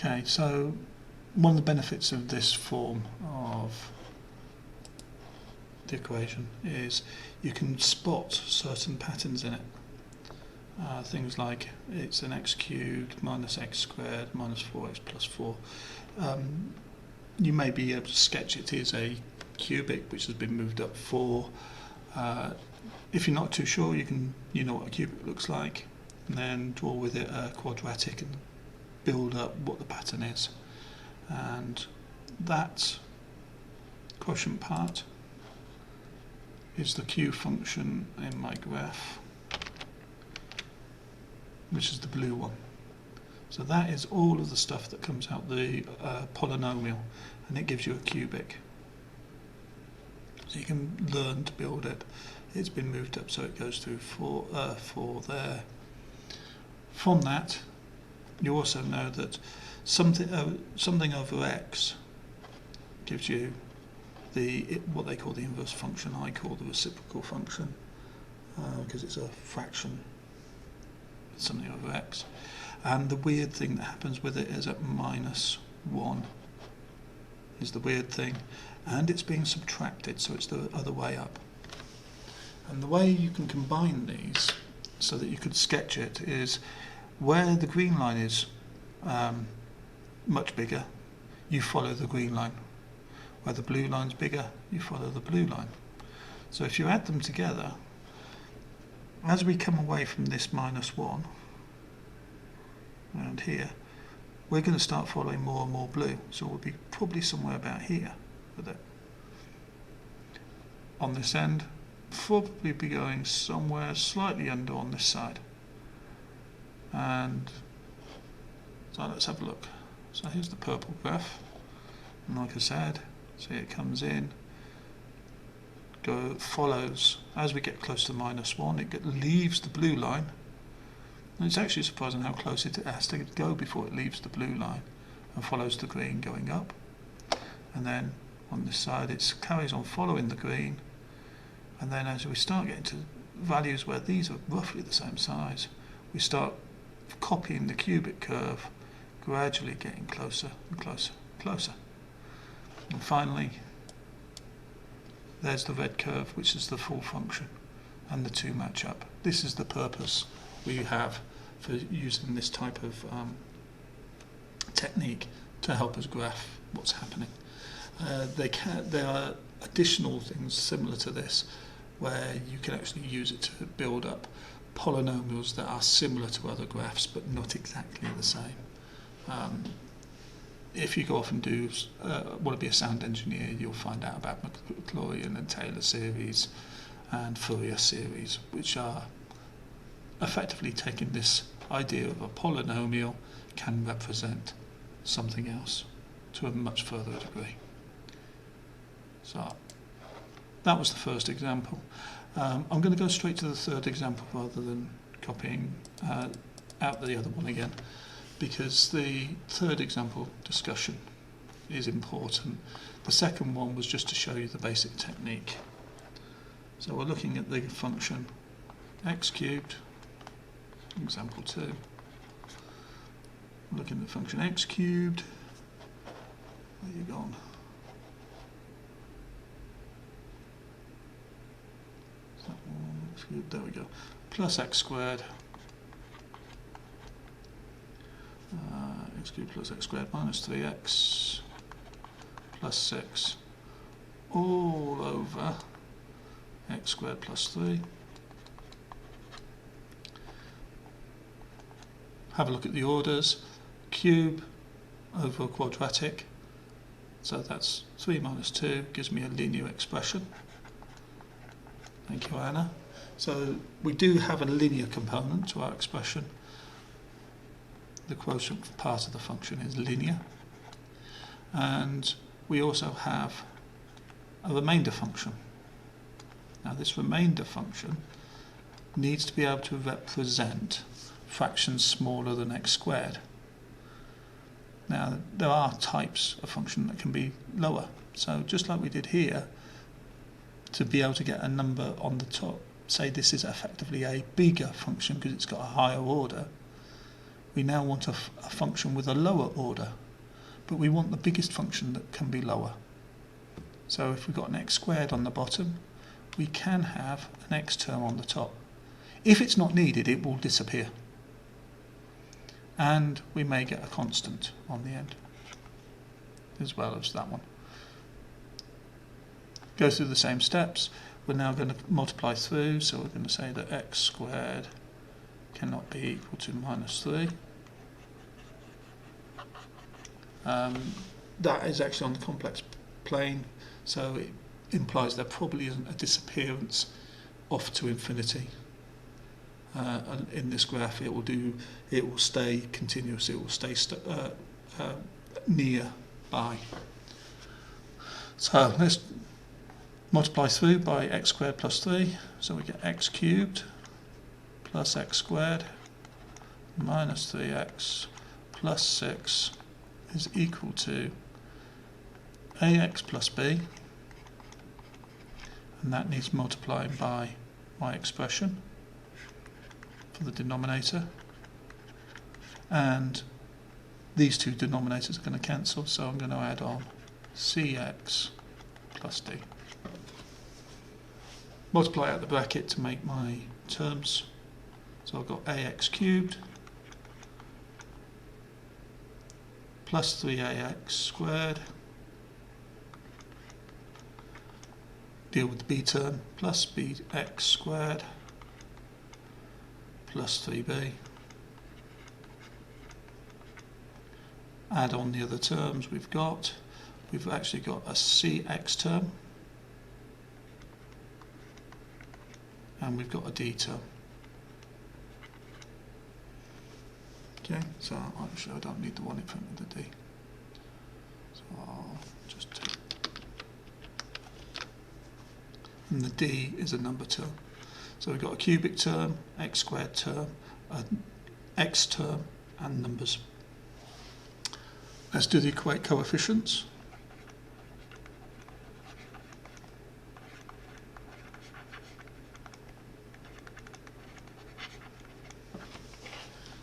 Okay, so one of the benefits of this form of the equation is you can spot certain patterns in it. Things like it's an x cubed minus x squared minus 4x plus 4. You may be able to sketch it as a cubic which has been moved up 4. If you're not too sure, you know what a cubic looks like, and then draw with it a quadratic and build up what the pattern is. And that quotient part is the Q function in my graph, which is the blue one. So that is all of the stuff that comes out the polynomial, and it gives you a cubic. So you can learn to build it. It's been moved up so it goes through 4 there. From that, you also know that something over x gives you what they call the inverse function. I call the reciprocal function because it's a fraction, something over x. And the weird thing that happens with it is at -1 is the weird thing, and it's being subtracted, so it's the other way up. And the way you can combine these so that you could sketch it is where the green line is much bigger, you follow the green line. Where the blue line's bigger, you follow the blue line. So if you add them together, as we come away from this -1 around here, we're going to start following more and more blue. So we'll be probably somewhere about here with it. On this end, probably be going somewhere slightly under on this side. And so let's have a look. So here's the purple graph, and like I said, see it comes in, follows as we get close to -1, it leaves the blue line, and it's actually surprising how close it has to go before it leaves the blue line, and follows the green going up. And then on this side it carries on following the green, and then as we start getting to values where these are roughly the same size, we start copying the cubic curve, gradually getting closer and closer and closer. And finally, there's the red curve, which is the full function, and the two match up. This is the purpose we have for using this type of technique to help us graph what's happening. There are additional things similar to this where you can actually use it to build up polynomials that are similar to other graphs but not exactly the same. If you go off and want to be a sound engineer, you'll find out about Maclaurin and Taylor series and Fourier series, which are effectively taking this idea of a polynomial can represent something else to a much further degree. So that was the first example. I'm going to go straight to the third example rather than copying out the other one again, because the third example discussion is important. The second one was just to show you the basic technique. So we're looking at the function x cubed, example 2. Looking at the function x cubed, where are you gone? Is that one? X cubed, there we go. Plus x squared. X cubed plus x squared minus 3x plus 6 all over x squared plus 3. Have a look at the orders. Cube over a quadratic, so that's 3 minus 2 gives me a linear expression. Thank you, Anna. So we do have a linear component to our expression. The quotient part of the function is linear, and we also have a remainder function. Now this remainder function needs to be able to represent fractions smaller than x squared. Now there are types of function that can be lower, so just like we did here, to be able to get a number on the top, say this is effectively a bigger function because it's got a higher order, we now want a function with a lower order, but we want the biggest function that can be lower. So if we've got an x squared on the bottom, we can have an x term on the top. If it's not needed, it will disappear. And we may get a constant on the end, as well as that one. Go through the same steps. We're now going to multiply through, so we're going to say that x squared cannot be equal to minus 3. That is actually on the complex plane, so it implies there probably isn't a disappearance off to infinity. In this graph, it will stay continuous. It will stay nearby. So let's multiply through by x squared plus 3. So we get x cubed plus x squared minus 3x plus 6 is equal to ax plus b, and that needs multiplying by my expression for the denominator, and these two denominators are going to cancel, so I'm going to add on cx plus d. Multiply out the bracket to make my terms, so I've got ax cubed plus 3ax squared, deal with the b term, plus bx squared plus 3b, add on the other terms we've actually got a cx term, and we've got a d term. Okay, so actually I don't need the one in front of the d. So I'll just take, and the d is a number term. So we've got a cubic term, x squared term, an x term, and numbers. Let's do the equate coefficients.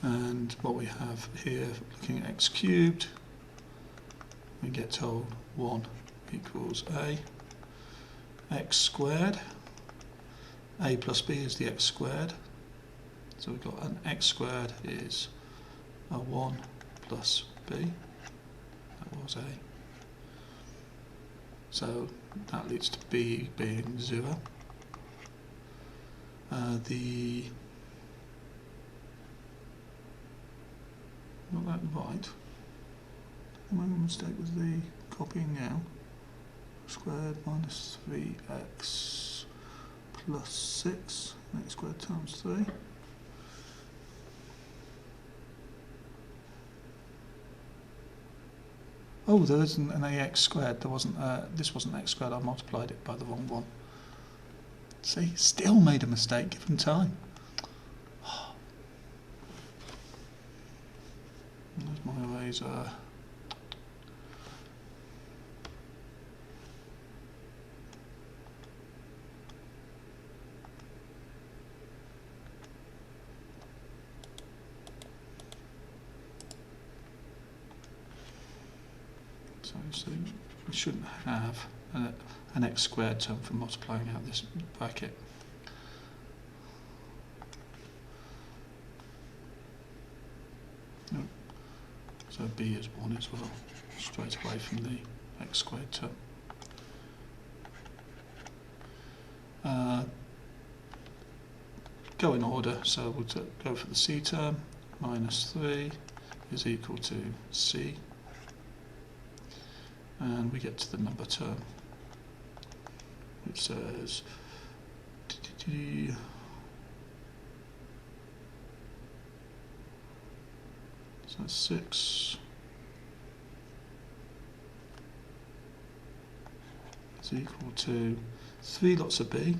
And what we have here, looking at x cubed, we get told 1 equals a. X squared, a plus b is the x squared, so we've got an x squared is a 1 plus b, that was a. So that leads to b being 0. Not that right. Am I making a mistake with the copying now? Squared minus 3x plus 6, x squared times 3. Oh, there isn't an ax squared. There wasn't. This wasn't x squared. I multiplied it by the wrong one. See, still made a mistake given time. There's my eraser. So we shouldn't have an x squared term for multiplying out this bracket. No. So b is 1 as well, straight away from the x squared term. Go in order, so we'll go for the c term. Minus 3 is equal to c. And we get to the number term, which says so 6 is equal to 3 lots of b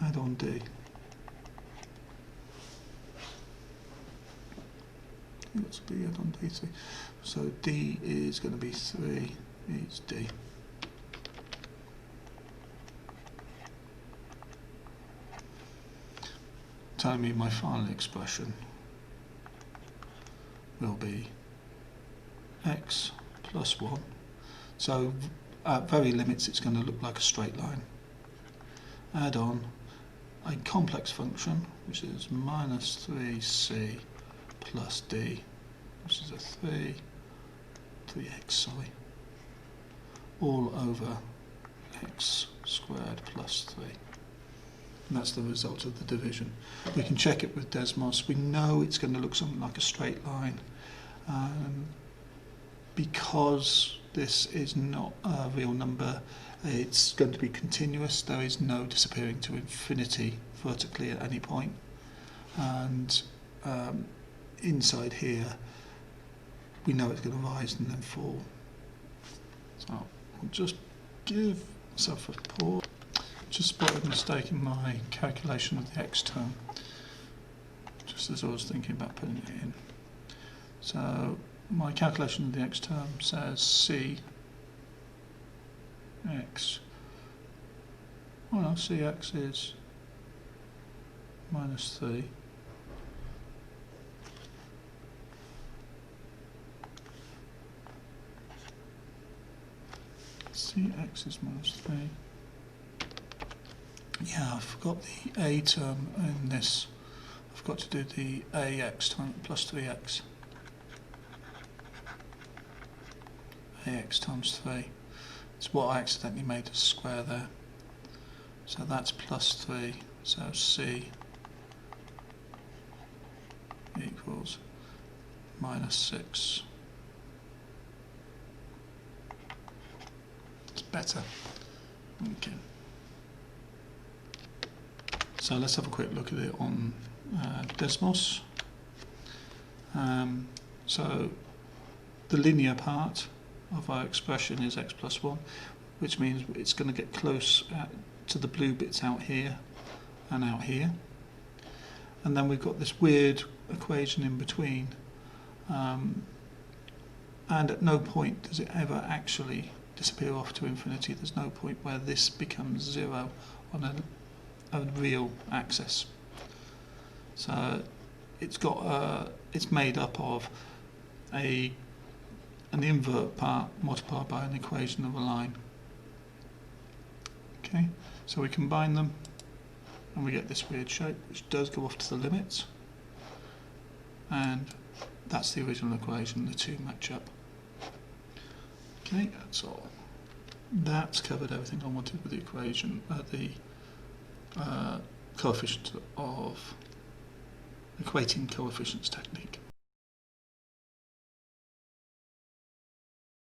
add on d. Let's be add on d3. So d is going to be 3 is d. telling me my final expression will be x plus 1. So at very limits it's going to look like a straight line. Add on a complex function, which is minus 3c plus d, which is a 3x, sorry, all over x squared plus 3. And that's the result of the division. We can check it with Desmos. We know it's going to look something like a straight line. Because this is not a real number, it's going to be continuous. There is no disappearing to infinity vertically at any point. And inside here, we know it's going to rise and then fall. So I'll just give myself a pause. Just spotted a mistake in my calculation of the x term, just as I was thinking about putting it in. So my calculation of the x term says c x. Well, no, cx is minus 3. Cx is minus 3. Yeah, I forgot the a term in this. I forgot to do the ax times plus 3x. Ax times 3. It's what I accidentally made as a square there. So that's plus 3. So c equals minus 6. It's better. Okay. So let's have a quick look at it on Desmos. So the linear part of our expression is x plus 1, which means it's going to get close to the blue bits out here and out here. And then we've got this weird equation in between. And at no point does it ever actually disappear off to infinity. There's no point where this becomes 0 on a real axis. So it's got it's made up of an invert part multiplied by an equation of a line. Okay, so we combine them and we get this weird shape which does go off to the limits, and that's the original equation. The two match up. Okay, that's all. That's covered everything I wanted with the equation, coefficient of equating coefficients technique.